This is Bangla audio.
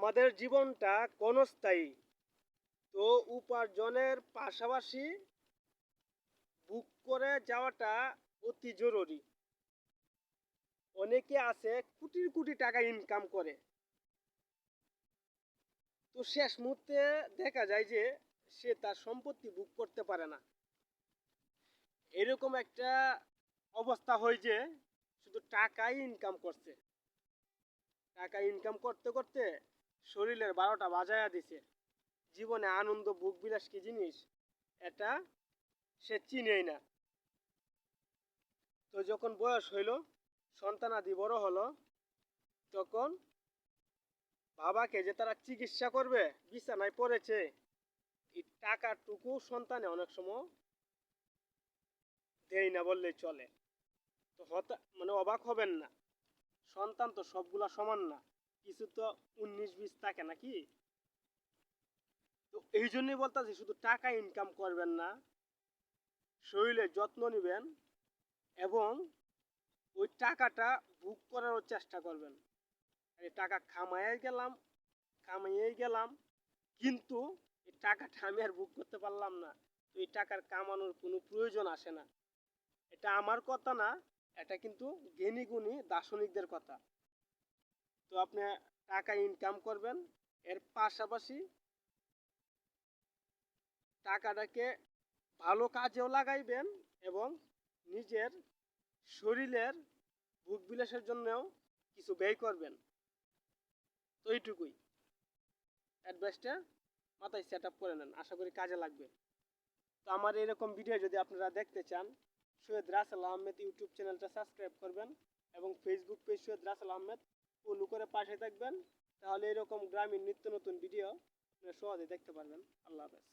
আমাদের জীবনটা ক্ষণস্থায়ী। তো উপার্জনের পাশাপাশি বুক করে যাওয়াটা অতি জরুরি। অনেকে আছে কোটি কোটি টাকা ইনকাম করে, তো শেষ মুহূর্তে দেখা যায় যে সে তার সম্পত্তি বুক করতে পারে না। এরকম একটা অবস্থা হয় যে শুধু টাকাই ইনকাম করছে, টাকা ইনকাম করতে করতে শরীরের 12টা বাজায়া দিছে। জীবনে আনন্দ ভোগ বিলাস কি জিনিস এটা সে চিনেই না। তো যখন বয়স হইল, সন্তানাদি বড় হলো, তখন বাবাকে যে তারা চিকিৎসা করবে বিছানায় পড়েছে, এই টাকাটুকু সন্তানে অনেক সময় দেয় না বললেই চলে। তো অবাক হবেন না, সন্তান তো সবগুলা সমান না, কিছু তো 19-20 থাকে নাকি। তো এই জন্যই বলতেছি শুধু টাকা ইনকাম করবেন না, শরীরের যত্ন নেবেন এবং ওই টাকাটা ভোগ করারও চেষ্টা করবেন। এই টাকা কামাইয়েই গেলাম, কিন্তু এই টাকাটা আমি আর ভোগ করতে পারলাম না, তো এই টাকার কামানোর কোনো প্রয়োজন আসে না। এটা আমার কথা না, এটা কিন্তু জ্ঞানী গুণী দার্শনিকদের কথা। তো আপনি টাকা ইনকাম করবেন, এর পাশাপাশি টাকাটাকে ভালো কাজেও লাগাইবেন এবং নিজের শরীরের ভোগ বিলাসের জন্যও কিছু ব্যয় করবেন। তো এইটুকুই অ্যাডভাইসটা মাথায় সেট আপ করে নেন, আশা করি কাজে লাগবে। তো আমার এরকম ভিডিও যদি আপনারা দেখতে চান, সৈয়দ রাসেল আহমেদ ইউটিউব চ্যানেলটা সাবস্ক্রাইব করবেন এবং Facebook page Syed Rasel Ahmed follow করে পাশে থাকবেন। তাহলে এরকম গ্রামীণ নিত্য নতুন ভিডিও আপনারা সহজে দেখতে পারবেন। আল্লাহ হাফেজ।